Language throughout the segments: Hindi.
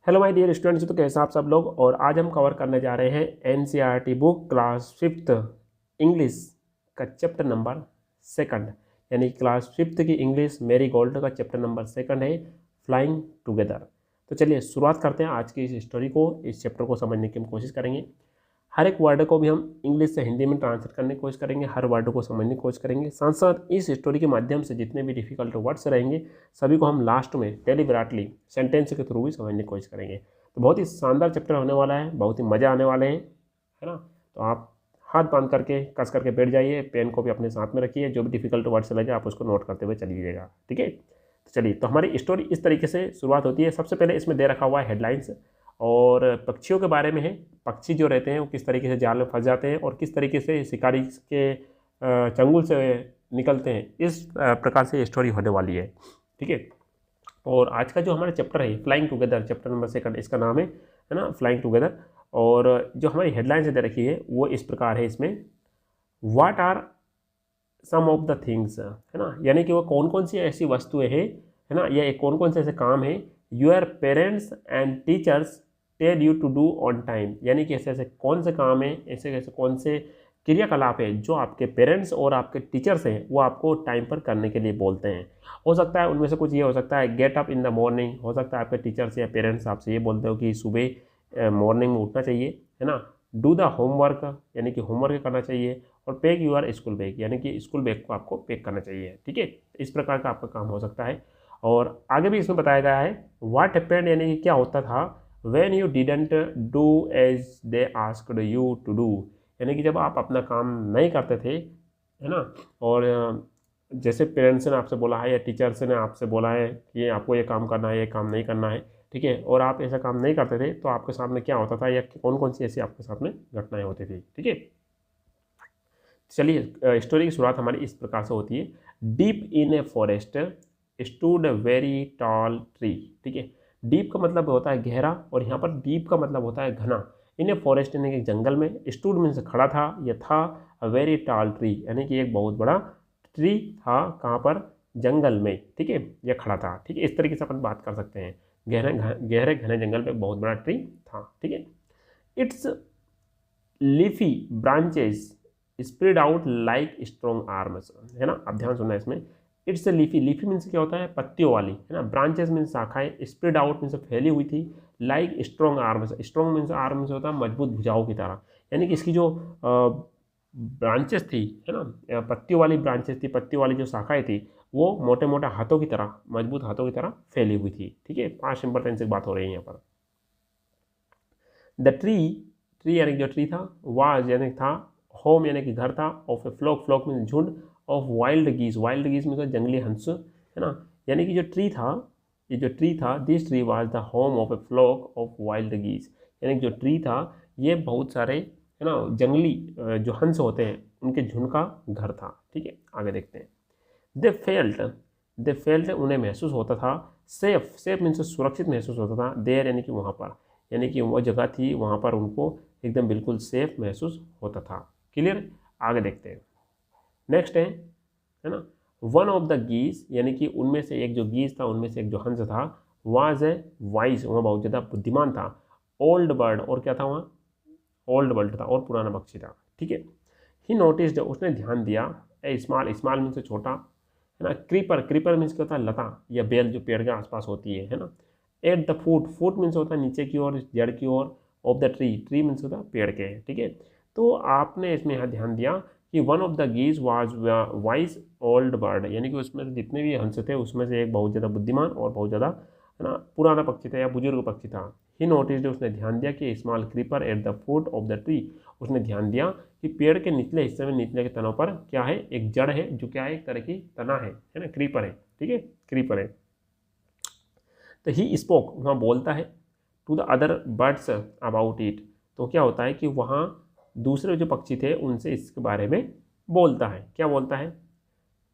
हेलो माय डियर स्टूडेंट्स, तो कैसे आप सब लोग। और आज हम कवर करने जा रहे हैं NCERT book class 5th English का चैप्टर नंबर 2, यानी क्लास 5th की इंग्लिश मेरी गोल्ड का चैप्टर नंबर 2 है, फ्लाइंग टुगेदर। तो चलिए शुरुआत करते हैं आज की इस स्टोरी को। इस चैप्टर को समझने की हम कोशिश करेंगे। हर एक वर्ड को भी हम इंग्लिश से हिंदी में ट्रांसलेट करने की कोशिश करेंगे, हर वर्ड को समझने की कोशिश करेंगे। साथ साथ इस स्टोरी के माध्यम से जितने भी डिफिकल्ट वर्ड्स रहेंगे सभी को हम लास्ट में डेलिबरेटली सेंटेंस के थ्रू भी समझने की कोशिश करेंगे। तो बहुत ही शानदार चैप्टर होने वाला है, बहुत ही मज़ा आने वाले हैं, है ना। तो आप हाथ बांध करके कस करके बैठ जाइए, पेन को भी अपने साथ में रखिए, जो भी डिफिकल्ट वर्ड्स लगे आप उसको नोट करते हुए चलिएगा, ठीक है। तो चलिए, तो हमारी स्टोरी इस तरीके से शुरुआत होती है। सबसे पहले इसमें दे रखा हुआ है हेडलाइंस, और पक्षियों के बारे में है। पक्षी जो रहते हैं वो किस तरीके से जाल में फंस जाते हैं और किस तरीके से शिकारी के चंगुल से निकलते हैं, इस प्रकार से स्टोरी होने वाली है, ठीक है। और आज का जो हमारा चैप्टर है फ्लाइंग टुगेदर, चैप्टर नंबर 2 इसका नाम है ना, फ्लाइंग टुगेदर। और जो हमारी हेडलाइन से दे रखी है वो इस प्रकार है इसमें, what are some of the things, है ना, यानी कि वो कौन कौन सी ऐसी वस्तुएं हैं, है ना, या कौन कौन से ऐसे काम हैं your parents and teachers tell you to do on time, यानी कि ऐसे ऐसे कौन से काम हैं, ऐसे ऐसे कौन से क्रियाकलाप है जो आपके पेरेंट्स और आपके टीचर्स हैं वो आपको टाइम पर करने के लिए बोलते हैं। हो सकता है उनमें से कुछ ये हो सकता है, get up in the morning, हो सकता है आपके टीचर्स या पेरेंट्स आपसे ये बोलते हो कि सुबह मॉर्निंग में उठना चाहिए, है ना। डू द होमवर्क, यानी कि होमवर्क करना चाहिए। और पैक यूर स्कूल बैग, यानी कि स्कूल बैग को आपको पैक करना चाहिए, ठीक है। इस प्रकार का आपका काम हो सकता है। और आगे भी इसमें बताया गया है व्हाट हैपेंड, यानी कि क्या होता था when you didn't do as they asked you to do, यानी कि जब आप अपना काम नहीं करते थे, है ना। और जैसे पेरेंट्स ने आपसे बोला है या टीचर्स ने आपसे बोला है कि आपको ये काम करना है, ये काम नहीं करना है, ठीक है, और आप ऐसा काम नहीं करते थे, तो आपके सामने क्या होता था या कौन कौन सी ऐसी आपके सामने घटनाएं होती थी, ठीक है। चलिए, स्टोरी की शुरुआत हमारी इस प्रकार से होती है। Deep in a forest stood a very tall tree, ठीक है। डीप का मतलब होता है गहरा, और यहाँ पर डीप का मतलब होता है घना। इन ए फॉरेस्ट यानी कि जंगल में, स्टूड मीन्स खड़ा था या था, अ वेरी टॉल ट्री यानी कि एक बहुत बड़ा ट्री था, कहाँ पर, जंगल में, ठीक है, या खड़ा था, ठीक है। इस तरीके से अपन बात कर सकते हैं, गहरे घने जंगल में बहुत बड़ा ट्री था, ठीक है। It's leafy branches spread out like strong arms, है ना। अब ध्यान सुनना इसमें, इट्स लीफी, लीफी मीन्स क्या होता है, पत्तियों वाली, है ना। ब्रांचेस मीन्स शाखाएं, स्प्रेड आउट मीन्स फैली हुई थी, like strong arms, strong means arm से होता है मजबूत भुजाओं की तरह, यानी कि इसकी जो ब्रांचेस थी, है ना, पत्तियों वाली ब्रांचेस थी, पत्तियों वाली जो शाखाएं थी वो मोटे मोटे हाथों की तरह, मजबूत हाथों की तरह फैली हुई थी, ठीक है। 5 इंपॉर्टेंस की बात हो रही है यहाँ पर। द ट्री, ट्री यानी जो ट्री था, वाज यानी था, होम यानी कि घर था, ऑफ ए फ्लॉक, फ्लॉक में झुंड, ऑफ वाइल्ड गीज, वाइल्ड गीज में तो जंगली हंस, है ना। यानी कि जो ट्री था, ये जो ट्री था, this tree was the home of a flock of wild geese, यानी कि जो ट्री था ये बहुत सारे, है ना, जंगली जो हंस होते हैं उनके झुंड का घर था, ठीक है। आगे देखते हैं। दे फेल्ट, दे फेल्ट उन्हें महसूस होता था, सेफ, सेफ मीन्स सुरक्षित महसूस होता था, देर यानी कि वहाँ पर, यानी कि वो जगह थी वहाँ पर उनको एकदम बिल्कुल सेफ महसूस होता था। क्लियर, आगे देखते हैं। नेक्स्ट है ना, वन ऑफ द गीज, यानी कि उनमें से एक जो गीज था, उनमें से एक जो हंस था, वाज ए वाइज, वह बहुत ज़्यादा बुद्धिमान था, ओल्ड बर्ड, और क्या था वहाँ, ओल्ड बर्ड था और पुराना पक्षी था, ठीक है। ही नोटिस्ड, उसने ध्यान दिया, ए स्मॉल, स्मॉल मीन्स छोटा, है ना। क्रीपर, क्रीपर मीन्स क्या होता है, लता या बेल जो पेड़ के आसपास होती है ना। At the foot, foot means होता है नीचे की ओर, जड़ की ओर, of the tree, tree means होता है पेड़ के, ठीक है। तो आपने इसमें यहाँ ध्यान दिया कि one of the geese was wise old bird, यानी कि उसमें से जितने भी हंस थे उसमें से एक बहुत ज़्यादा बुद्धिमान और बहुत ज़्यादा, है ना, पुराना पक्षी था या बुजुर्ग पक्षी था। ही नोटिस्ड, उसने ध्यान दिया कि small creeper eight the foot of the tree, उसने ध्यान दिया कि पेड़ के निचले हिस्से में, निचले के तनों पर क्या है, एक जड़ है जो क्या है, एक तरह की तना है ना, क्रीपर है, ठीक है, क्रीपर है। तो ही स्पोक, वहाँ बोलता है, to the other birds about it, तो क्या होता है कि वहाँ दूसरे जो पक्षी थे उनसे इसके बारे में बोलता है। क्या बोलता है,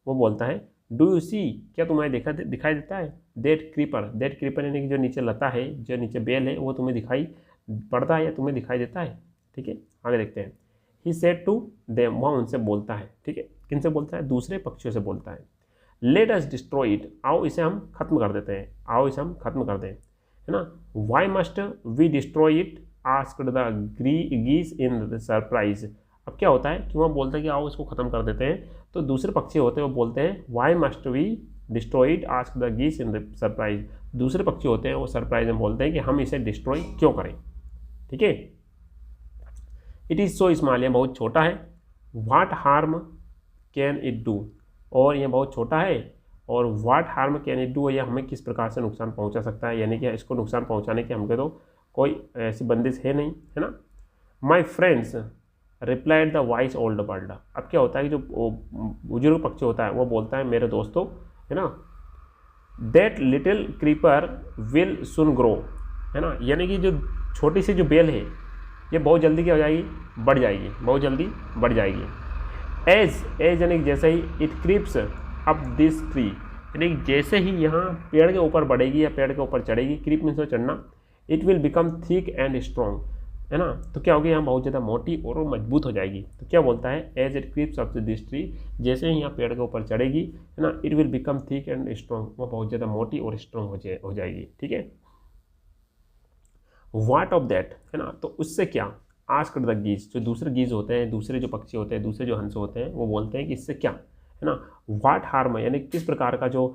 वो बोलता है, डू यू सी, क्या तुम्हें दिखाई देता है, दैट क्रीपर, दैट क्रीपर यानी कि जो नीचे लता है, जो नीचे बेल है, वो तुम्हें दिखाई पड़ता है या तुम्हें दिखाई देता है, ठीक है। आगे देखते हैं। ही सेड टू देम, वह उनसे बोलता है, ठीक है, किनसे बोलता है, दूसरे पक्षियों से बोलता है। लेट अस डिस्ट्रॉय इट, आओ इसे हम खत्म कर देते हैं, आओ इसे हम खत्म कर दें, है ना। Why must we destroy it asked the geese in surprise. अब क्या होता है कि वह बोलते हैं कि आओ इसको ख़त्म कर देते हैं, तो दूसरे पक्षी होते हैं वो बोलते हैं why must we destroy it asked the geese in the surprise. दूसरे पक्षी होते हैं वो सरप्राइज में बोलते हैं कि हम इसे डिस्ट्रॉय क्यों करें, ठीक है। इट इज़ सो स्मॉल, ये बहुत छोटा है। What harm can it do, और ये बहुत छोटा है, और what harm can it do, ये हमें किस प्रकार से नुकसान पहुंचा सकता है, यानी कि इसको नुकसान पहुंचाने के हमके तो कोई ऐसी बंदिश है नहीं, है ना। My friends replied the vice old bird. अब क्या होता है कि जो बुजुर्ग पक्षी होता है वो बोलता है मेरे दोस्तों, है ना, that little creeper will soon grow, है ना, यानी कि जो छोटी सी जो बेल है ये बहुत जल्दी क्या हो जाएगी, बढ़ जाएगी, बहुत जल्दी बढ़ जाएगी। एज यानी जैसे ही it creeps up this tree, यानी जैसे ही यहाँ पेड़ के ऊपर बढ़ेगी या पेड़ के ऊपर चढ़ेगी, क्रीप मीन्स चढ़ना, it will become thick and strong, है ना, तो क्या होगी यहाँ बहुत ज़्यादा मोटी और मजबूत हो जाएगी। तो क्या बोलता है, as it creeps up this tree, जैसे ही यहाँ पेड़ के ऊपर चढ़ेगी, है ना, it will become thick and strong, वो बहुत ज़्यादा मोटी और स्ट्रॉन्ग हो जाएगी, ठीक है। व्हाट ऑफ दैट, है ना, तो उससे क्या, आस्क्ड द गीज, जो दूसरे गीज होते हैं, दूसरे जो पक्षी होते हैं, दूसरे जो हंस होते हैं, वो बोलते हैं कि इससे क्या, है ना। व्हाट हार्म, यानी किस प्रकार का जो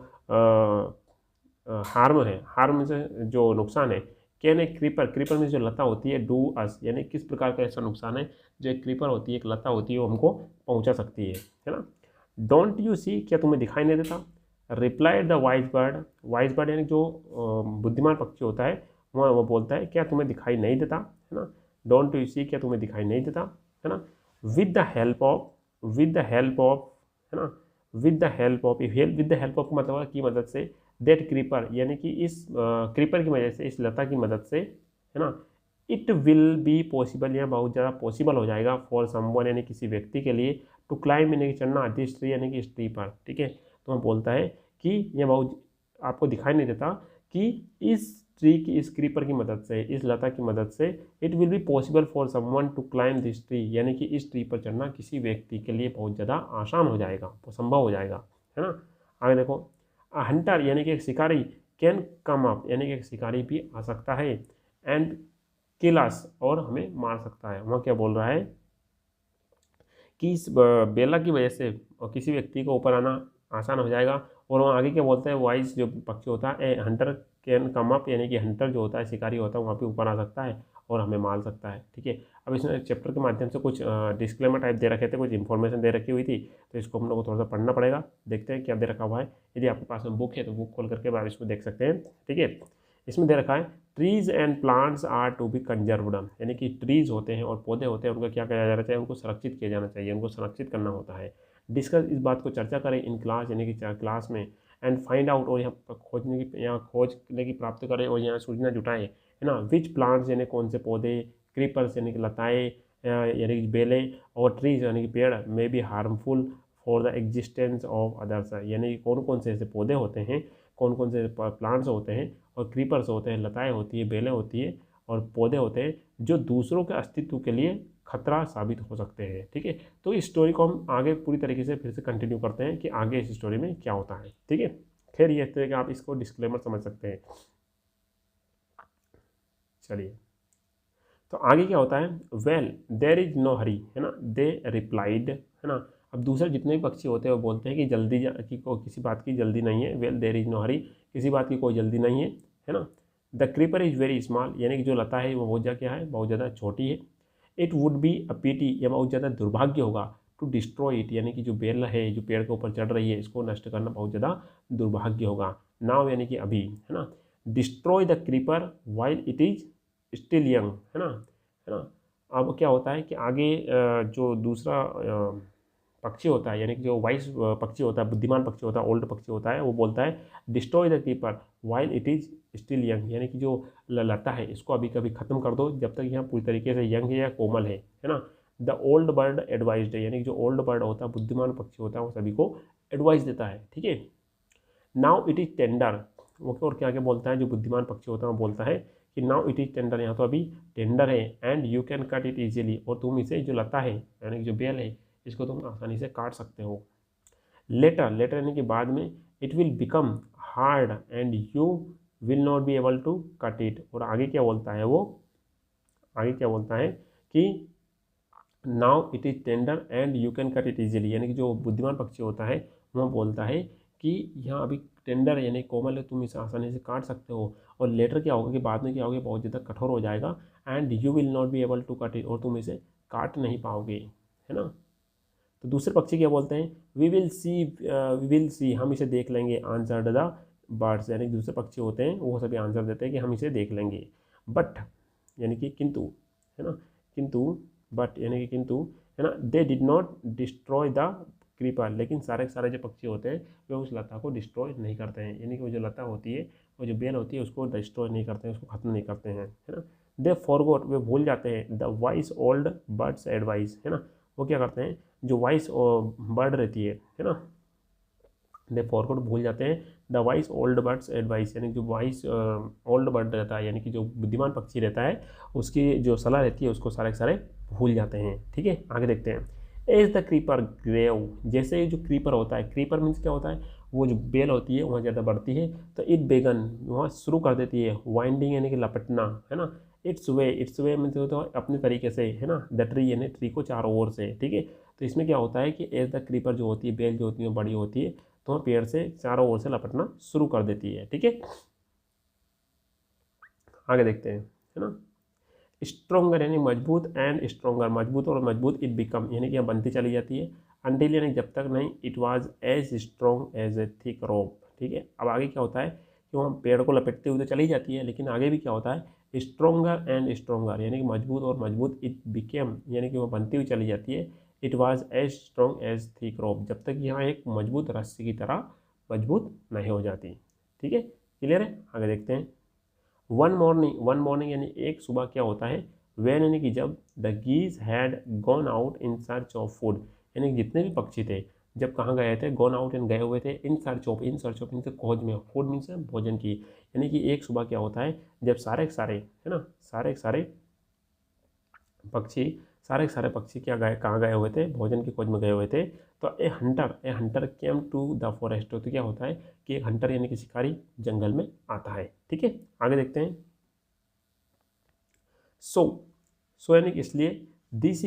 हार्म है, हार्म से जो नुकसान है, कैन ए क्रीपर, क्रीपर में जो लता होती है, डू अस, यानी किस प्रकार का ऐसा नुकसान है जो एक क्रीपर होती है, एक लता होती है, वो हमको पहुंचा सकती है ना। डोंट यू सी, क्या तुम्हें दिखाई नहीं देता। रिप्लाइड द वाइज बर्ड यानी जो बुद्धिमान पक्षी होता है वो बोलता है क्या तुम्हें दिखाई नहीं देता, है ना। डोंट यू सी, क्या तुम्हें दिखाई नहीं देता, है ना। विद द हेल्प ऑफ, है ना, विद द हेल्प ऑफ का मतलब की मदद से, दैट क्रीपर, यानी कि इस क्रीपर की वजह से, इस लता की मदद से, है ना, इट विल बी पॉसिबल, या बहुत ज़्यादा पॉसिबल हो जाएगा फॉर समवन, यानी किसी व्यक्ति के लिए, टू क्लाइंब, यानी कि चढ़ना, दिस ट्री, यानी कि इस ट्री पर, ठीक है। तो वह बोलता है कि यह बहुत आपको दिखाई नहीं देता कि इस ट्री की, इस क्रीपर की मदद से, इस लता की मदद से, it will be possible for someone to climb this tree, यानी कि इस ट्री पर चढ़ना किसी व्यक्ति के लिए बहुत ज़्यादा आसान हो जाएगा, संभव हो जाएगा, है ना। आगे देखो, अ हंटर, यानी कि एक शिकारी, कैन कम अप, यानी कि एक शिकारी भी आ सकता है, एंड किल अस, और हमें मार सकता है। वहाँ क्या बोल रहा है कि इस बेला की वजह से किसी व्यक्ति को ऊपर आना आसान हो जाएगा। और वहाँ आगे क्या बोलते हैं, वाइस जो पक्षी होता है, ए हंटर कैन कम अप, यानी कि हंटर जो होता है, शिकारी होता है, वहाँ पे ऊपर आ सकता है और हमें मार सकता है, ठीक है। अब इसमें चैप्टर के माध्यम से कुछ डिस्क्लेमर टाइप दे रखे थे, कुछ इन्फॉर्मेशन दे रखी हुई थी, तो इसको हम लोग को थोड़ा सा पढ़ना पड़ेगा। देखते हैं क्या दे रखा हुआ है। यदि आपके पास में बुक है तो बुक खोल करके आप इसको देख सकते हैं, ठीक है। इसमें दे रखा है, trees and plants are to be conserved, यानी कि ट्रीज होते हैं और पौधे होते हैं, उनका क्या किया जाना चाहिए, उनको संरक्षित किया जाना चाहिए, उनको संरक्षित करना होता है। डिस्कस, इस बात को चर्चा करें इन क्लास, यानी कि क्लास में, एंड फाइंड आउट, और यहाँ खोजने की प्राप्त करें और यहाँ सूचना जुटाएं, है ना। विच प्लांट्स, यानी कौन से पौधे, क्रीपर्स यानी कि लताएँ, यानी कि बेलें, और ट्रीज यानी कि पेड़, may be harmful for the existence of others, यानी कौन कौन से ऐसे पौधे होते हैं, कौन कौन से प्लांट्स होते हैं, और क्रीपर्स होते हैं, लताएँ होती है, बेलें होती है, और पौधे होते हैं जो दूसरों के अस्तित्व के लिए खतरा साबित हो सकते हैं, ठीक है। तो इस स्टोरी को हम आगे पूरी तरीके से फिर से कंटिन्यू करते हैं कि आगे इस स्टोरी में क्या होता है, ठीक है। खैर ये इस तरह का आप इसको डिस्क्लेमर समझ सकते हैं। चलिए, तो आगे क्या होता है, well there is no hurry, है ना, दे रिप्लाइड, है ना। अब दूसरे जितने भी पक्षी होते हैं वो बोलते हैं कि जल्दी किसी बात की जल्दी नहीं है, well there is no hurry, किसी बात की कोई जल्दी नहीं है ना। The creeper is very small, यानी कि जो लता है वो बहुत ज़्यादा क्या है, बहुत ज़्यादा छोटी है। It would be a PT, यह बहुत ज़्यादा दुर्भाग्य होगा, टू डिस्ट्रॉय इट, यानी कि जो बेल है, जो पेड़ के ऊपर चढ़ रही है, इसको नष्ट करना बहुत ज़्यादा दुर्भाग्य होगा। नाउ यानी कि अभी, है ना। Destroy the creeper while it is still young, है ना। अब क्या होता है कि आगे जो दूसरा पक्षी होता है, यानी कि जो वाइस पक्षी होता है, बुद्धिमान पक्षी होता है, ओल्ड पक्षी होता है, वो बोलता है destroy the creeper while it is still young, यानी कि जो लता है इसको अभी कभी ख़त्म कर दो जब तक यहाँ पूरी तरीके से यंग है या कोमल है ना। द ओल्ड बर्ड एडवाइज्ड, यानी कि जो ओल्ड बर्ड होता है, बुद्धिमान पक्षी होता है, वो सभी को एडवाइस देता है, ठीक है। नाउ इट इज़ टेंडर, वो और क्या क्या बोलता है, जो बुद्धिमान पक्षी होता है वो बोलता है कि नाउ इट इज़ टेंडर, यहाँ तो अभी टेंडर है, and you can cut it easily, और तुम इसे जो लता है यानी कि जो बेल है इसको तुम आसानी से काट सकते हो। लेटर यानी कि बाद में, it will become hard and you will not be able to cut it. और आगे क्या बोलता है वो, आगे क्या बोलता है कि now it is tender and you can cut it easily, यानी कि जो बुद्धिमान पक्षी होता है वह बोलता है कि यहाँ अभी टेंडर यानी कोमल है, तुम इसे आसानी से काट सकते हो, और लेटर क्या होगा कि बाद में क्या होगा, बहुत ज़्यादा कठोर हो जाएगा, and you will not be able to cut it, और तुम इसे काट नहीं पाओगे, है ना। तो दूसरे पक्षी क्या बोलते हैं, वी विल सी, हम इसे देख लेंगे, आंसर द बर्ड्स, यानी कि दूसरे पक्षी होते हैं वो सभी आंसर देते हैं कि हम इसे देख लेंगे। बट यानी कि किंतु, है ना, किंतु, बट यानी कि किंतु, है ना, they did not destroy the creeper, लेकिन सारे के सारे जो पक्षी होते हैं वे उस लता को डिस्ट्रॉय नहीं करते हैं, यानी कि वो जो लता होती है, वो जो बेल होती है उसको डिस्ट्रॉय नहीं करते हैं, उसको खत्म नहीं करते हैं, है ना। दे फॉरगॉट, वे भूल जाते हैं the vice old birds advice, है ना, वो क्या करते हैं, जो वाइस बर्ड रहती है ना, दे फॉरगॉट भूल जाते हैं the vice old birds advice, यानी जो वाइस ओल्ड बर्ड रहता है, यानी कि जो बुद्धिमान पक्षी रहता है उसकी जो सलाह रहती है उसको सारे के सारे भूल जाते हैं। ठीक है, आगे देखते हैं। एज द क्रीपर ग्रेव, जैसे जो क्रीपर होता है, क्रीपर मीन्स क्या होता है, वो जो बेल होती है वहाँ ज़्यादा बढ़ती है, तो इट बेगन वहाँ शुरू कर देती है, वाइंडिंग यानी कि लपटना, है ना, इट्स वे मीन्स होता है अपने तरीके से, है ना, द ट्री यानी ट्री को चारों ओर से। ठीक है, तो इसमें क्या होता है कि एज द क्रीपर जो होती है, बेल जो होती है बड़ी होती है, तो वह पेड़ से चारों ओर से लपटना शुरू कर देती है। ठीक है, आगे देखते हैं, है ना। स्ट्रोंगर यानी मजबूत, एंड स्ट्रोंगर मजबूत और मजबूत, इट बिकम यानी कि यह बनती चली जाती है, अंटिल यानी जब तक नहीं, it was as strong as a thick rope. ठीक है, अब आगे क्या होता है कि वहाँ पेड़ को लपेटते हुए तो चली जाती है, लेकिन आगे भी क्या होता है, स्ट्रोंगर एंड स्ट्रोंगर यानी कि मजबूत और मजबूत, इट बिकेम यानी कि वह बनती हुई चली जाती है, it was as strong as thick rope, जब तक यहाँ एक मजबूत रस्सी की तरह मजबूत नहीं हो जाती। ठीक है, क्लियर है, आगे देखते हैं। वन मॉर्निंग यानी एक सुबह क्या होता है, वैन यानी कि जब, the geese had gone out in search of food, यानी कि जितने भी पक्षी थे जब कहाँ गए थे, गॉन आउट इन गए हुए थे, इन सर्च ऑफ मीन्स खोज में, फूड मीन्स भोजन की, यानी कि एक सुबह क्या होता है जब सारे के सारे, है ना, सारे के सारे पक्षी, सारे के सारे पक्षी क्या गए, कहाँ गए हुए थे, भोजन की खोज में गए हुए थे, तो a hunter came to the forest, तो क्या होता है कि एक हंटर यानी कि शिकारी जंगल में आता है। ठीक है, आगे देखते हैं। सो यानी कि इसलिए, दिस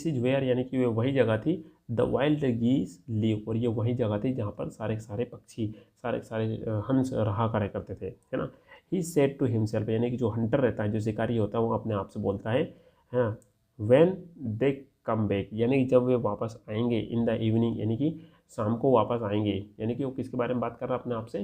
इज वेयर यानी कि वे वही जगह थी, द वाइल्ड गीस लिव, और ये वही जगह थी जहाँ पर सारे के सारे पक्षी, सारे के सारे हंस रहा करा करते थे, है ना। ही सेड टू हिमसेल्फ, यानी कि जो हंटर रहता है, जो शिकारी होता है, वो अपने आप से बोलता है, हाँ, व्हेन दे कम बैक, यानी कि जब वे वापस आएंगे, इन द इवनिंग यानी कि शाम को वापस आएंगे, यानी कि वो किसके बारे में बात कर रहा है अपने आप से,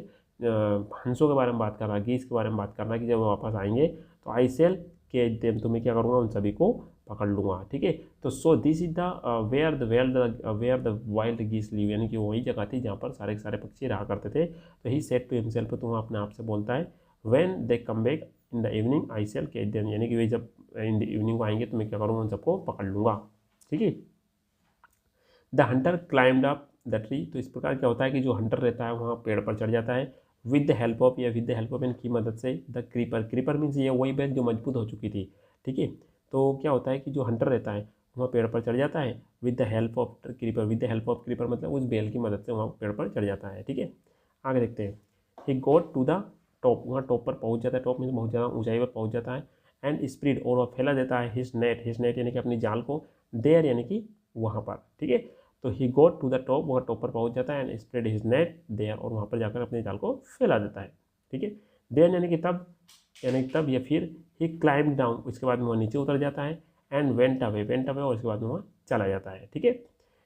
हंसों के बारे में बात कर रहा है, गीस के बारे में बात कर रहा है कि जब वो वापस आएंगे तो आई सेल कैच देम, तो मैं क्या करूँगा, उन सभी को पकड़ लूँगा। ठीक है, तो so this is the where the wild geese live, यानी कि वही जगह थी जहाँ पर सारे के सारे पक्षी रहा करते थे। तो ही सेड टू हिमसेल्फ, तो वह अपने आप से बोलता है, when they come back in the evening I shall catch them, यानी कि वे जब इन द इवनिंग को आएंगे तो मैं क्या करूँगा, उन सबको पकड़ लूँगा। ठीक है, the Hunter climbed up the tree, तो इस प्रकार क्या होता है कि जो हंटर रहता है वहाँ पेड़ पर चढ़ जाता है, विद द हेल्प ऑफ, या विद द हेल्प ऑफ इनकी मदद से, द क्रीपर मीन्स ये वही बेल जो मजबूत हो चुकी थी। ठीक है, तो क्या होता है कि जो हंटर रहता है वहाँ पेड़ पर चढ़ जाता है, with the help of creeper, with the help of creeper मतलब उस बेल की मदद से वहाँ पेड़ पर चढ़ जाता है। ठीक है, आगे देखते हैं। ही गोट टू द टॉप, वहाँ टॉप पर पहुँच जाता है, टॉप मीन्स बहुत ज़्यादा ऊंचाई पर पहुँच जाता है, एंड स्प्रीड, और वह फैला देता है हिज नेट यानी कि अपनी जाल को, देयर यानी कि वहाँ पर। ठीक है, तो he got to the top, वहाँ टॉप पर पहुँच जाता है, and spread his net there, और वहाँ पर जाकर अपने जाल को फैला देता है। ठीक है, देन यानी कि तब, यानी तब या फिर, ही क्लाइम डाउन, उसके बाद में वो नीचे उतर जाता है, एंड वेंट अवे, और उसके बाद में वहाँ चला जाता है। ठीक है,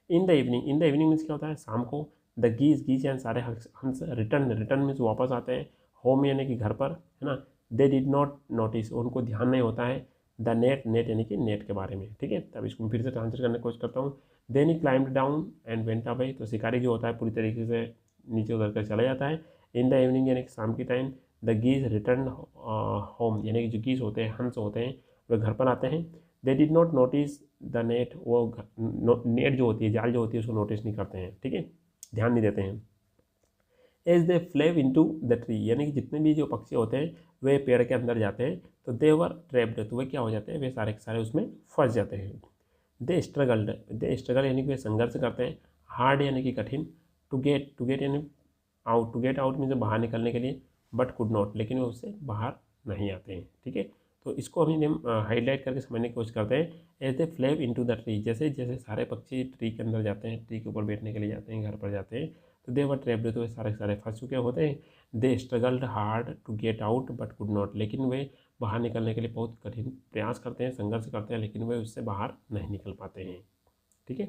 इन द इवनिंग मीन्स क्या होता है, शाम को, द गीज एंड सारे हंस रिटर्न मीन्स वापस आते हैं, होम यानी कि घर पर, है ना। दे डिड नॉट नोटिस, उनको ध्यान नहीं होता है, द नेट यानी कि नेट के बारे में। ठीक है, तब इसको फिर से ट्रांसलेट करने की कोशिश करता हूँ। Then he climbed down and went away, तो शिकारी जो होता है पूरी तरीके से नीचे उतर कर चला जाता है। इन द इवनिंग यानी कि शाम की टाइम, द गीज रिटर्न होम, यानी कि जो गीज होते हैं, हंस होते हैं, वे घर पर आते हैं। They did not notice the net, वो नेट जो होती है, जाल जो होती है, उसको नोटिस नहीं करते हैं। ठीक है, ध्यान नहीं देते हैं। As they flew into the tree, यानी कि जितने भी जो पक्षी होते हैं वे पेड़ के अंदर जाते हैं, तो दे वर ट्रैप्ड, तो वे क्या हो जाते हैं, वे सारे के सारे उसमें फंस जाते हैं। दे स्ट्रगल यानी कि वे संघर्ष करते हैं, हार्ड यानी कि कठिन, टू गेट यानी out, to get out means बाहर निकलने के लिए, बट कुड नॉट, लेकिन वे उससे बाहर नहीं आते हैं। ठीक है, तो इसको हम हाईलाइट करके समझने की कोशिश करते हैं। As they flew into the tree, जैसे जैसे सारे पक्षी ट्री के अंदर जाते हैं, ट्री के ऊपर बैठने के लिए जाते हैं, घर पर जाते हैं, तो दे वर ट्रैप्ड, तो वे सारे सारे फंस चुके होते हैं। They struggled hard to get out but could not, लेकिन वे बाहर निकलने के लिए बहुत कठिन प्रयास करते हैं, संघर्ष करते हैं, लेकिन वे उससे बाहर नहीं निकल पाते हैं। ठीक है,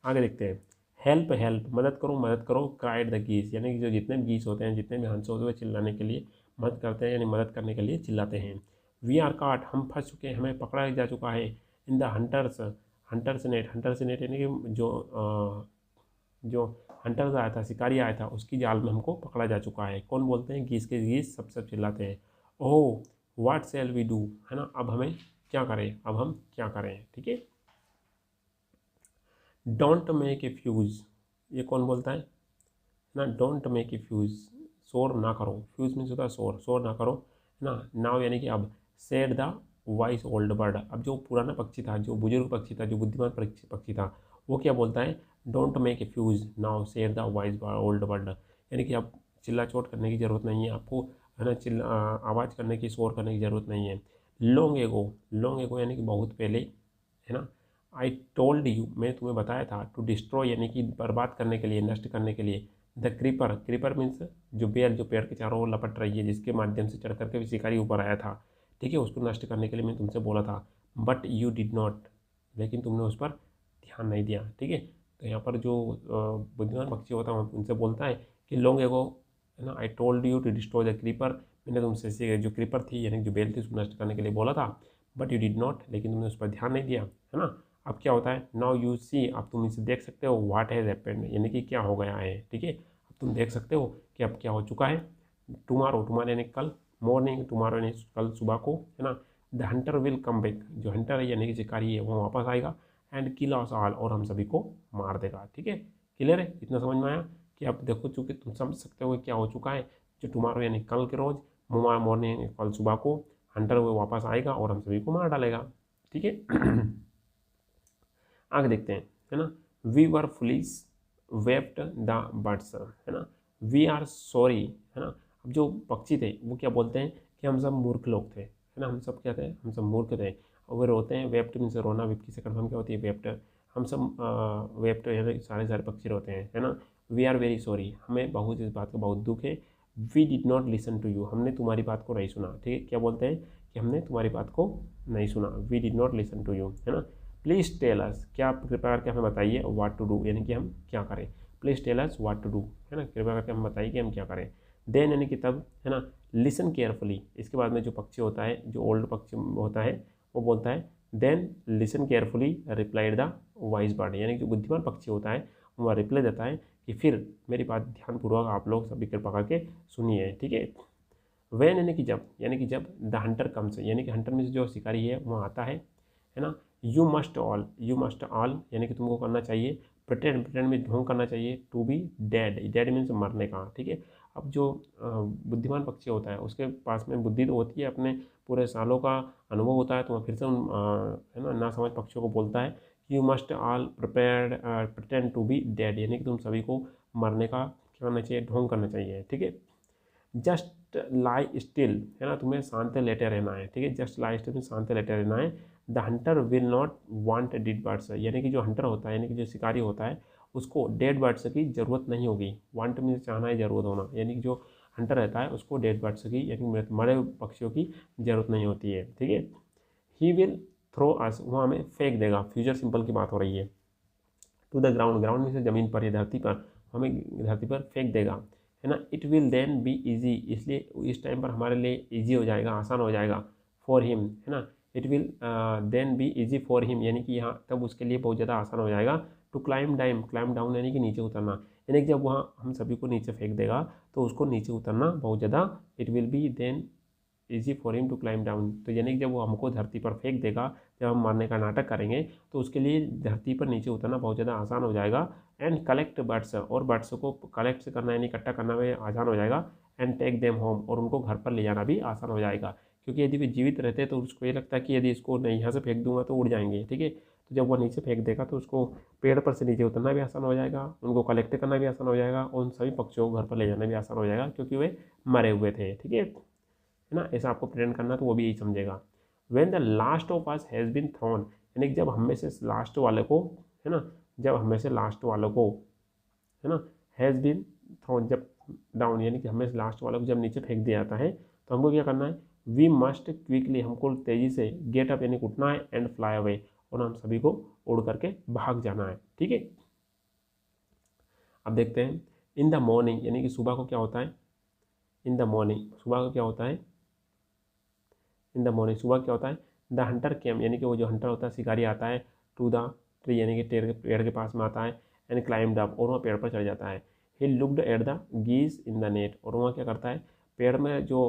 आगे देखते हैं। हेल्प हेल्प, मदद करो मदद करो, क्राइड द गीस, यानी कि जो जितने भी गीस होते हैं, जितने भी हंस होते हैं, चिल्लाने के लिए मदद करते हैं, यानी मदद करने के लिए चिल्लाते हैं। वी आर काट, हम फंस चुके हैं, हमें पकड़ा जा चुका है। इन द हंटर्स नेट यानी कि जो हंटर्स आया था, शिकारी आया था, उसकी जाल में हमको पकड़ा जा चुका है। कौन बोलते हैं? गीस के गीस सब चिल्लाते हैं। Oh what shall we do, है ना, अब हमें क्या करें, अब हम क्या करें। ठीक है, डोंट मेक ए फ्यूज, ये कौन बोलता है ना, डोंट मेक ए फ्यूज, शोर ना करो, फ्यूज मीन्स होता है शोर, शोर ना करो, है ना। नाउ यानी कि अब, said the vice old bird, अब जो पुराना पक्षी था, जो बुजुर्ग पक्षी था, जो बुद्धिमान पक्षी था, वो क्या बोलता है? Don't make a fuse now said the vice old bird, यानी कि अब चिल्ला चोट करने की ज़रूरत नहीं है आपको, है ना, आवाज़ करने की, शोर करने की ज़रूरत नहीं है। लॉन्ग एगो यानी कि बहुत पहले, है ना। आई टोल्ड यू, मैं तुम्हें बताया था, टू डिस्ट्रॉय यानी कि बर्बाद करने के लिए, नष्ट करने के लिए, द क्रीपर, क्रीपर मीन्स जो बेल जो पेड़ के चारों ओर लपट रही है, जिसके माध्यम से चढ़ करके भी शिकारी ऊपर आया था। ठीक है, उसको नष्ट करने के लिए मैं तुमसे बोला था, बट यू डिड नॉट, लेकिन तुमने उस पर ध्यान नहीं दिया। ठीक है, तो यहाँ पर जो बुद्धिमान पक्षी होता है उनसे बोलता है कि लॉन्ग एगो, है ना, I told you to destroy the creeper, मैंने तुमसे जो क्रीपर थी यानी जो बेल थी उसको नष्ट करने के लिए बोला था, बट यू डिड नॉट, लेकिन तुमने उस पर ध्यान नहीं दिया, है ना। अब क्या होता है? नाउ यू सी, अब तुम इसे देख सकते हो, व्हाट हैज़ हैपेंड, यानी कि क्या हो गया है। ठीक है, अब तुम देख सकते हो कि अब क्या हो चुका है। टुमारो यानी कल, मॉर्निंग, टुमारो यानी कल सुबह को, है ना। The Hunter will come back, जो हंटर है यानी कि शिकारी है वो वापस आएगा, एंड किल अस ऑल, और हम सभी को मार देगा। ठीक है, क्लियर है, इतना समझ में आया कि आप देखो चूँकि तुम समझ सकते हो कि क्या हो चुका है। जो टुमारो यानी कल के रोज, मॉर्निंग कल सुबह को, हंटर वो वापस आएगा और हम सभी को मार डालेगा। ठीक है आगे देखते हैं, है ना। We were foolish wept the birds, है ना। वी आर सॉरी, है ना। अब जो पक्षी थे वो क्या बोलते हैं कि हम सब मूर्ख लोग थे, है ना, हम सब क्या थे, हम सब मूर्ख थे। और वे रोते हैं, वेप्ट मीन्स रोना, विप्ट से कन्फर्म क्या होती है? वेप्ट, हम सब वेप्ट यानी सारे सारे पक्षी रोते हैं, है ना। वी आर वेरी सॉरी, हमें बहुत इस बात का बहुत दुख है। We did not listen to you, हमने तुम्हारी बात को नहीं सुना। ठीक है, क्या बोलते हैं कि हमने तुम्हारी बात को नहीं सुना, we did not listen to you, है ना। प्लीज़ टेल अस, क्या आप कृपया करके हमें बताइए, व्हाट टू डू, यानी कि हम क्या करें। Please tell us what to do, है ना, कृपया करके हम बताइए कि हम क्या करें। देन यानी कि तब, है ना। लिसन केयरफुली, इसके बाद में जो पक्षी होता है, जो ओल्ड पक्षी होता है, वो बोलता है then listen carefully replied the wise bird, यानी कि जो बुद्धिमान पक्षी होता है वह रिप्लाई देता है कि फिर मेरी बात ध्यानपूर्वक आप लोग सभी कृपा करके सुनिए। ठीक है, वैन यानी कि जब द हंटर कम्स, यानी कि हंटर में से जो शिकारी है वह आता है ना। यू मस्ट ऑल यानी कि तुमको करना चाहिए, प्रिटेंड में ढोंग करना चाहिए, टू बी डेड मीन्स मरने का। ठीक है, अब जो बुद्धिमान पक्षी होता है उसके पास में बुद्धि तो होती है, अपने पूरे सालों का अनुभव होता है, तो वह फिर से उन है ना नासमझ पक्षियों को बोलता है you must all pretend to be dead, यानी कि तुम सभी को मरने का क्या करना चाहिए? ढोंग करना चाहिए। ठीक है, जस्ट लाई स्टिल, है ना, तुम्हें शांत लेटे रहना है। ठीक है, जस्ट लाई स्टिल में शांत लेटे रहना है। The Hunter will not want dead birds, यानी कि जो हंटर होता है, यानी कि जो शिकारी होता है, उसको डेड बर्ड्स की ज़रूरत नहीं होगी। वांट में चाहना है, ज़रूरत होना, यानी कि जो हंटर रहता है उसको डेड बर्ड्स की यानी मरे पक्षियों की ज़रूरत नहीं होती है। ठीक है, ही विल थ्रो अस, वो हमें फेंक देगा, फ्यूचर सिंपल की बात हो रही है। टू द ग्राउंड, ग्राउंड में से ज़मीन पर या धरती पर, हमें धरती पर फेंक देगा, है ना। It will then be easy, इसलिए इस टाइम पर हमारे लिए ईजी हो जाएगा, आसान हो जाएगा। फॉर हिम, है ना, it will then be easy for him, यानी कि यहाँ तब उसके लिए बहुत ज़्यादा आसान हो जाएगा। टू क्लाइम डाउन यानी कि नीचे उतरना, यानी कि जब वहाँ हम सभी को नीचे फेंक देगा तो उसको नीचे उतरना बहुत ज़्यादा, it will be then easy for him to climb down, तो यानी कि जब वो हमको धरती पर फेंक देगा, जब हम मारने का नाटक करेंगे तो उसके लिए धरती पर नीचे उतरना बहुत ज़्यादा आसान हो जाएगा। एंड कलेक्ट बर्ड्स, और बर्ड्स को कलेक्ट करना यानी इकट्ठा करना में आसान हो जाएगा। एंड टेक देम होम, और उनको घर पर ले जाना भी आसान हो जाएगा, क्योंकि यदि वे जीवित रहते तो उसको ये लगता है कि यदि इसको नहीं यहाँ से फेंक दूंगा तो उड़ जाएंगे। ठीक है, तो जब वो नीचे फेंक देगा तो उसको पेड़ पर से नीचे उतरना भी आसान हो जाएगा, उनको कलेक्ट करना भी आसान हो जाएगा और उन सभी पक्षियों को घर पर ले जाना भी आसान हो जाएगा क्योंकि वे मरे हुए थे। ठीक है ना, ऐसा आपको प्रेजेंट करना तो वो भी यही समझेगा। When the last of us has been thrown, यानी कि जब हमें से लास्ट वाले को, है ना, जब हमें से लास्ट वालों को, है ना, हैज़ बीन थ्रोन, जब डाउन यानी कि हमें से लास्ट वालों को जब नीचे फेंक दिया जाता है तो हमको क्या करना है, वी मस्ट क्विकली, हमको तेज़ी से गेट अप यानी कि उठना है, एंड फ्लाई अवे, और हम सभी को उड़ करके भाग जाना है। ठीक है, अब देखते हैं इन द मॉर्निंग, यानी कि सुबह को क्या होता है, इन द मॉर्निंग सुबह को क्या होता है, इन द मॉर्निंग सुबह क्या होता है, द हंटर केम, यानी कि वो जो हंटर होता है शिकारी आता है, टू द ट्री, यानी कि पेड़ के पास में आता है, एंड क्लाइम्ड अप, और वहाँ पेड़ पर चढ़ जाता है। He looked at the geese in the net, और वहाँ क्या करता है, पेड़ में जो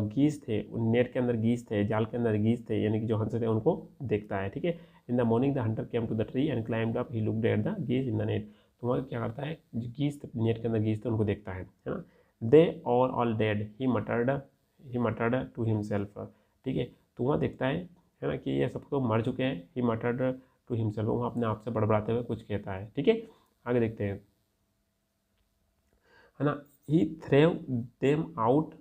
गीज थे, उन नेट के अंदर गीज थे, जाल के अंदर गीज थे, यानी कि जो हंस थे उनको देखता है। ठीक है, in the morning the hunter came to the tree and climbed up, he looked at the geese in the net, तो वहाँ क्या करता है, जो गीज नेट के अंदर गीज थे उनको देखता है ना। They all dead, he muttered to himself, ठीक है, तो वहाँ देखता है ना, कि ये सब तो मर चुके हैं, ही मटर्ड टू हिमसेल्फ, वहाँ अपने आप से बड़बड़ाते हुए कुछ कहता है। ठीक है, आगे देखते हैं, है ना, he threw them out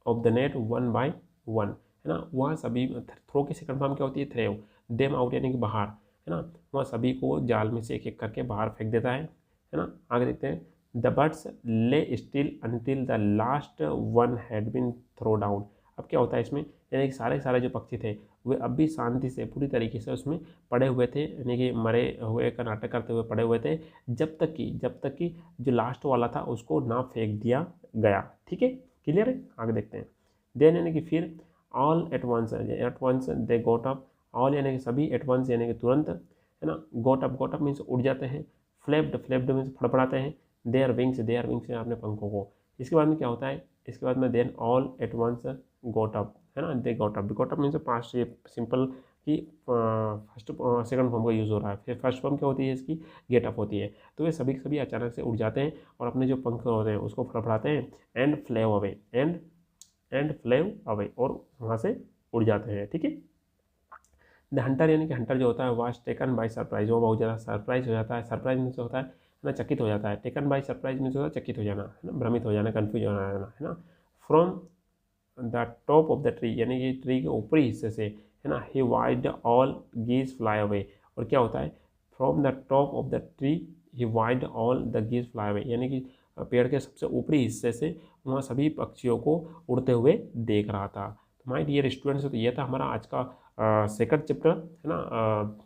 of the net one by one, है ना, वहाँ सभी, थ्रो की सेकंड फॉर्म क्या होती है, थ्रेव, देम आउट यानी कि बाहर, है ना, वहाँ सभी को जाल में से एक एक करके बाहर फेंक देता है ना। आगे देखते हैं, the birds lay still until the last one had been throw down, अब क्या होता है इसमें, यानी कि सारे सारे जो पक्षी थे वे अब भी शांति से पूरी तरीके से उसमें पड़े हुए थे, यानी कि मरे हुए का नाटक करते हुए पड़े हुए थे, जब तक कि जो लास्ट वाला था उसको ना फेंक दिया गया। ठीक है, क्लियर है, आगे देखते हैं। देन यानी कि फिर, all at once they got up, all यानी कि सभी, एट वंस यानी कि तुरंत, है ना, गोट अप मीन्स उड़ जाते हैं, फ्लेप्ड मीन्स फड़फड़ाते हैं, दे आर विंग्स है अपने पंखों को। इसके बाद में क्या होता है, इसके बाद में then all at once got up, है ना, they got up means past simple की फर्स्ट सेकंड फॉर्म का यूज़ हो रहा है, फिर फर्स्ट फॉर्म क्या होती है इसकी, गेट अप होती है, तो ये सभी सभी अचानक से उड़ जाते हैं और अपने जो पंख होते हैं उसको फड़फड़ाते हैं, एंड फ्लेव अवे, एंड फ्लेव अवे, और वहाँ से उड़ जाते हैं। ठीक है, द हंटर यानी कि हंटर जो होता है वाज टेकन बाय सरप्राइज, वो बहुत ज़्यादा सरप्राइज हो जाता है, सरप्राइज मीन्स होता है ना, चकित हो जाता है, टेकन बाय सरप्राइज मीन्स होता है चकित हो जाना, है ना, भ्रमित हो जाना, कन्फ्यूज हो जाना, है ना। From the top of the tree, यानी कि ट्री के ऊपरी हिस्से से, है ना, he waited all geese fly away, और क्या होता है, from the top of the tree he waited all the geese fly away, यानी कि पेड़ के सबसे ऊपरी हिस्से से वहाँ सभी पक्षियों को उड़ते हुए देख रहा था। तो माय डियर स्टूडेंट्स, तो ये था हमारा आज का सेकंड चैप्टर, है ना,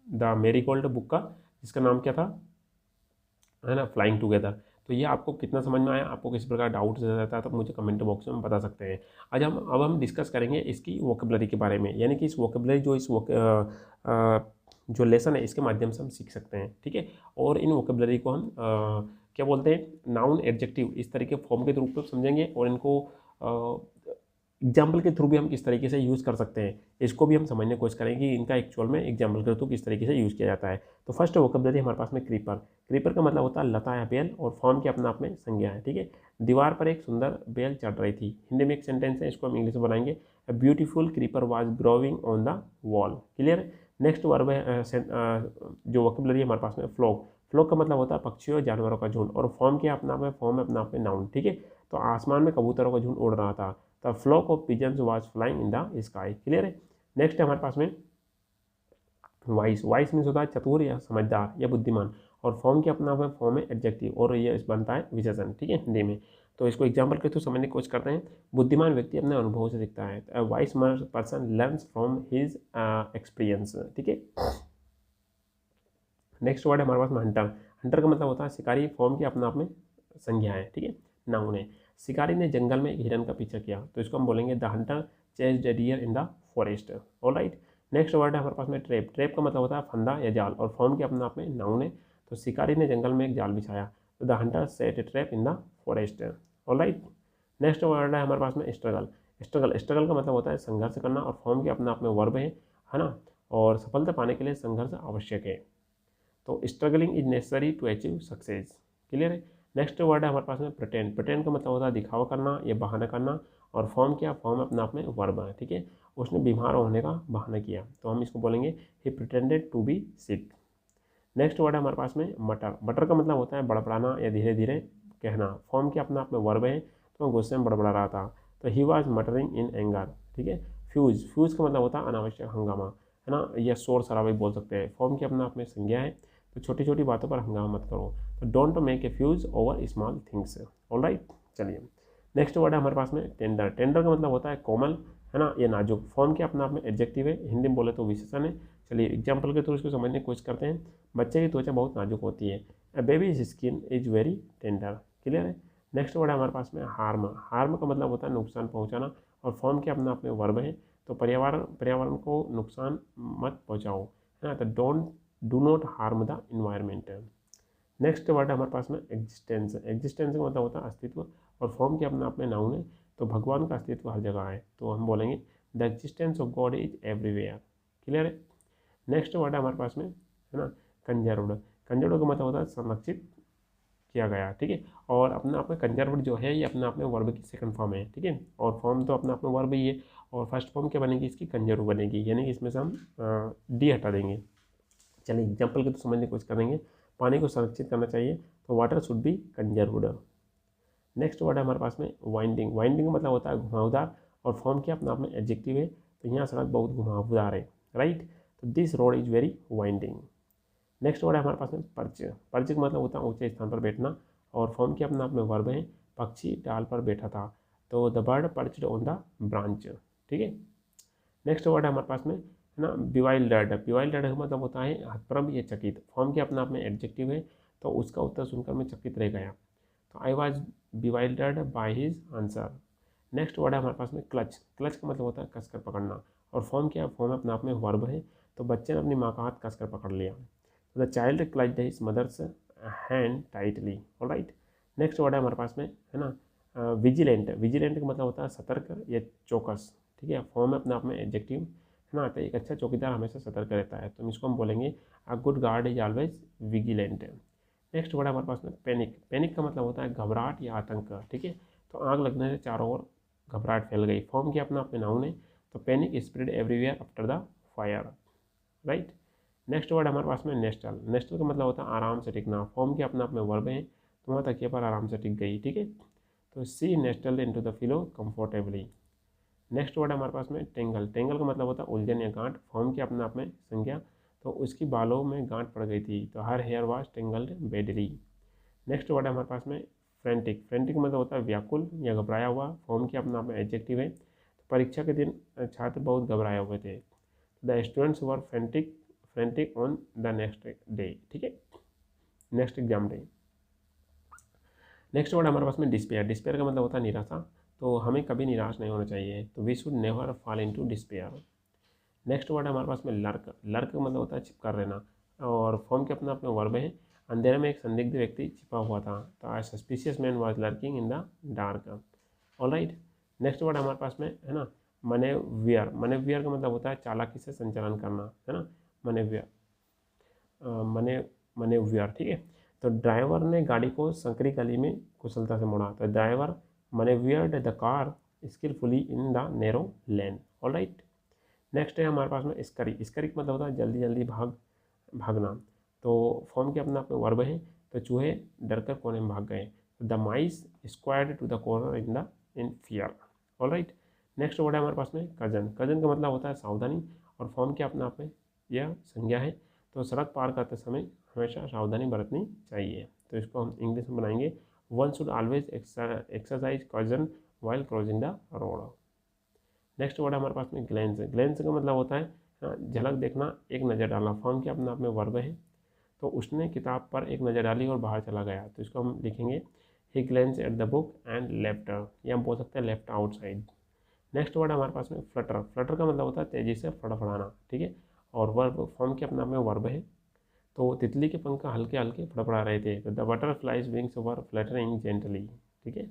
द मेरीगोल्ड बुक का, जिसका नाम क्या था, है ना, फ्लाइंग टुगेदर। तो ये आपको कितना समझ में आया, आपको किसी प्रकार डाउट रहता है तो मुझे कमेंट बॉक्स में बता सकते हैं। आज हम डिस्कस करेंगे इसकी वोकेबलरी के बारे में, यानी कि इस वोकेबलरी जो लेसन है इसके माध्यम से हम सीख सकते हैं। ठीक है, और इन वोकेबलरी को हम क्या बोलते हैं, नाउन एडजेक्टिव इस तरीके फॉर्म के रूप में समझेंगे, और इनको एग्जाम्पल के थ्रू भी हम किस तरीके से यूज़ कर सकते हैं इसको भी हम समझने की कोशिश करेंगे कि इनका एक्चुअल में एग्जाम्पल के थ्रू किस तरीके से यूज़ किया जाता है। तो फर्स्ट वोकेबलरी हमारे पास में क्रीपर का मतलब होता है लता या बेल, और फॉर्म की अपना आप में संज्ञा है। ठीक है, दीवार पर एक सुंदर बेल चढ़ रही थी, हिंदी में एक सेंटेंस है, इसको हम इंग्लिश में बनाएंगे, a beautiful creeper was growing on the wall. Clear. Next verb है जो वोकेबलरी हमारे पास में फ्लॉक का मतलब होता है पक्षियों जानवरों का झुंड, और फॉर्म क्या अपना में, फॉर्म अपना आप में नाउन। ठीक है, तो आसमान में कबूतरों का झुंड उड़ रहा था, the flock of pigeons was flying in the sky. Clear है। नेक्स्ट है हमारे पास में वाइस मीन्स होता है चतुर या समझदार या बुद्धिमान, और फॉर्म की अपना हुआ फॉर्म है एडजेक्टिव, और ये बनता है विशेषण। ठीक है, हिंदी में। तो इसको एग्जाम्पल के थ्रू समझने की कोशिश करते हैं। बुद्धिमान व्यक्ति अपने अनुभव से सीखता है, wise person learns from his experience. ठीक है। नेक्स्ट वर्ड है हमारे पास में हंटर का मतलब होता है शिकारी, फॉर्म की अपना आप में संज्ञा है। ठीक है, नाउन है। शिकारी ने जंगल में एक हिरन का पीछा किया, तो इसको हम बोलेंगे the hunter chased a deer in the forest. Alright. Next word है हमारे पास में ट्रैप का मतलब होता है फंदा या जाल, और फॉर्म के अपने आप में नाउन है। तो शिकारी ने जंगल में एक जाल बिछाया, तो the Hunter set A trap in the forest. Alright. Next word है हमारे पास में स्ट्रगल का मतलब होता है संघर्ष करना, और फॉर्म के अपने आप में वर्ब है ना, और सफलता पाने के लिए संघर्ष आवश्यक है। तो struggling is necessary to achieve success. Clear है। नेक्स्ट वर्ड है हमारे पास में प्रिटेंड का मतलब होता है दिखावा करना या बहाना करना, और फॉर्म क्या, फॉर्म अपने आप में वर्ब है, ठीक है। उसने बीमार होने का बहाना किया तो हम इसको बोलेंगे he pretended to be sick. Next word है हमारे पास में मटर। मटर का मतलब होता है बड़बड़ाना या धीरे धीरे कहना। फॉर्म क्या अपने आप में वर्ब है, तो गुस्से में बड़बड़ा रहा था, तो he was muttering in anger, ठीक है। फ्यूज, फ्यूज का मतलब होता है अनावश्यक हंगामा, है ना, या शोर शराबा भी बोल सकते हैं। फॉर्म की अपने आप में संज्ञा है, तो छोटी छोटी बातों पर हंगामा मत करो, तो don't make a fuse over small things. Alright, चलिए नेक्स्ट वर्ड है हमारे पास में टेंडर। टेंडर का मतलब होता है कोमल, है ना, ये नाजुक। फॉर्म के अपने आप में एडजेक्टिव है, हिंदी में बोले तो विशेषण है। चलिए एग्जाम्पल के थ्रू इसको समझने की कोशिश करते हैं। बच्चे की त्वचा बहुत नाजुक होती है, a baby's skin is very tender. Clear है। नेक्स्ट वर्ड है हमारे पास में हार्म। हार्म का मतलब होता है नुकसान पहुंचाना, और फॉर्म के अपने आप में वर्ब है, तो पर्यावरण को नुकसान मत पहुंचाओ, है ना, तो do not harm the environment. Next word है हमारे पास में एग्जिस्टेंस। एग्जिस्टेंस का मतलब होता है अस्तित्व, और फॉर्म के अपने आप में नाउन है, तो भगवान का अस्तित्व हर जगह है, तो हम बोलेंगे the existence of God is everywhere. Clear है। नेक्स्ट वर्ड है हमारे पास में, है ना, कंजर्व्ड। कंजर्व्ड का मतलब होता है संरक्षित किया गया, ठीक है। और अपने आप में कंजर्व्ड जो है ये अपने आप में वर्ब की सेकंड फॉर्म है, ठीक है। और फॉर्म तो अपने आप में वर्ब ही है, और फर्स्ट फॉर्म क्या बनेगी इसकी, कंजर्व बनेगी, यानी कि इसमें से हम डी हटा देंगे। चलिए एग्जाम्पल के तो समझने की कोशिश करेंगे। पानी को संरक्षित करना चाहिए, तो water should be conserved. Next word है हमारे पास में वाइंडिंग। वाइंडिंग का मतलब होता है घुमावदार, और फॉर्म क्या अपने आप में एडजेक्टिव है, तो यहाँ सड़क बहुत घुमावदार है, राइट, तो this road is very winding. Next word है हमारे पास में पर्च। पर्च का मतलब होता है ऊंचे स्थान पर बैठना, और फॉर्म के अपने आप में वर्ब है, पक्षी डाल पर बैठा था, तो the bird perched on the branch, ठीक है। नेक्स्ट वर्ड है हमारे पास में, है ना, बिवाइल्डर्ड। बिवाइल्डर्ड का मतलब होता है हतप्रभ या चकित। फॉर्म के अपने आप में एडजेक्टिव है, तो उसका उत्तर सुनकर मैं चकित रह गया, तो I was bewildered by his answer. Next word है हमारे पास में क्लच। क्लच का मतलब होता है कसकर पकड़ना, और फॉर्म क्या, फॉर्म अपने आप में वर्ब है, तो बच्चे ने अपनी माँ का हाथ कसकर पकड़ लिया, the child clutched his mother's hand tightly. Alright. Next word है हमारे पास में, है ना, विजिलेंट। विजिलेंट का मतलब होता है सतर्क या चौकस, ठीक है। फॉर्म अपने आप में एडजेक्टिव, है ना, तो एक अच्छा चौकीदार हमेशा सतर्क रहता है, तो इसको हम बोलेंगे a good guard is always vigilant. Next word है हमारे पास में पैनिक। पैनिक का मतलब होता है घबराहट या आतंक, ठीक है। तो आग लगने से चारों ओर घबराहट फैल गई। फॉर्म की अपना आप में नाउन है, तो panic spread everywhere after the fire, right. Next word हमारे पास में नेस्टल। नेस्टल का मतलब होता है आराम से टिकना। फॉर्म के अपने आप में वर्ब है, तो वहाँ तकिए पर आराम से टिक गई, ठीक है। तो she nestle into the pillow comfortably. Next word हमारे पास में टेंगल। टेंगल का मतलब होता है उलझन या गांठ। फॉर्म के अपने आप में संज्ञा, तो उसकी बालों में गांठ पड़ गई थी, तो her hair was tangled badly. Next word है हमारे पास में फ्रेंटिक। फ्रेंटिक मतलब होता है व्याकुल या घबराया हुआ। फॉर्म के अपने आप में एडजेक्टिव है, तो परीक्षा के दिन छात्र बहुत घबराए हुए थे, the students were frantic on the next day, ठीक है, next exam day. Next word हमारे पास में डिस्पेयर। डिस्पेयर का मतलब होता है निराशा, तो हमें कभी निराश नहीं होना चाहिए, तो we should never fall into despair. Next word है हमारे पास में लर्क। लर्क का मतलब होता है छिपकर रहना, और फॉर्म के अपने आप में वर्ब है, अंधेरे में एक संदिग्ध व्यक्ति छिपा हुआ था, तो I suspicious man was lurking in the dark. Alright. Next word हमारे पास में, है ना, मनेवियर। मनेवियर का मतलब होता है चालाकी से संचालन करना, है ना, मनेवियर, मनेवियर, ठीक है। तो ड्राइवर ने गाड़ी को संकरी गली में कुशलता से मोड़ा, तो driver manoeuvred the car skilfully in the narrow lane. Alright. Next है हमारे पास में स्करी। स्करी का मतलब होता है जल्दी जल्दी भागना, तो फॉर्म के अपने आप में वर्ब है, तो चूहे डरकर कोने में भाग गए, the mice squared to the corner in fear. Alright. Next word है हमारे पास में कजन। कजन का मतलब होता है सावधानी, और फॉर्म के अपने आप में यह संज्ञा है, तो सड़क पार करते समय हमेशा सावधानी बरतनी चाहिए, तो इसको हम इंग्लिश में बनाएंगे one should always exercise caution while crossing the road. Next word हमारे पास में ग्लेंस। ग्लेंस का मतलब होता है झलक देखना, एक नज़र डालना। फॉर्म के अपने आप में वर्ब है, तो उसने किताब पर एक नज़र डाली और बाहर चला गया, तो इसको हम लिखेंगे he glance at the book and left, या हम बोल सकते हैं लेफ्ट आउटसाइड। नेक्स्ट वर्ड हमारे पास में फ्लटर। फ्लटर का मतलब होता है तेज़ी से फड़फड़ाना, ठीक है, और वर्ब फॉर्म के अपने आप में वर्ब है, तो तितली के पंख हल्के हल्के फड़फड़ा रहे थे, तो the butterflies wings were fluttering gently, ठीक है।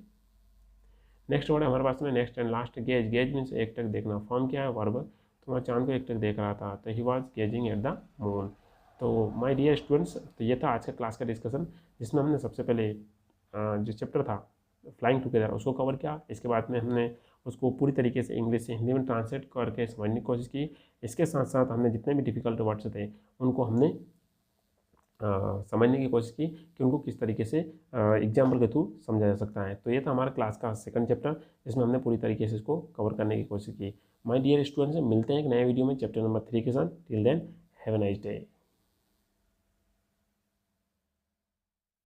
नेक्स्ट वर्ड है हमारे पास में next and last gauge. Gauge means एक टक देखना। फॉर्म क्या है वर्ब, तो मैं चांद को एक टक देख रहा था, तो he was gazing at the moon. तो माय डियर स्टूडेंट्स, तो ये था आज का क्लास का डिस्कशन, जिसमें हमने सबसे पहले जो चैप्टर था फ्लाइंग टुगेदर उसको कवर किया। इसके बाद में हमने उसको पूरी तरीके से इंग्लिश से हिंदी में ट्रांसलेट करके समझने की कोशिश की। इसके साथ साथ हमने जितने भी डिफ़िकल्ट वर्ड्स थे उनको हमने समझने की कोशिश की कि उनको किस तरीके से एग्जाम्पल के थ्रू समझा जा सकता है। तो ये था हमारा क्लास का सेकंड चैप्टर, जिसमें हमने पूरी तरीके से इसको कवर करने की कोशिश की। माय डियर स्टूडेंट्स, मिलते हैं एक नए वीडियो में चैप्टर नंबर 3 के साथ। Till then have a nice day.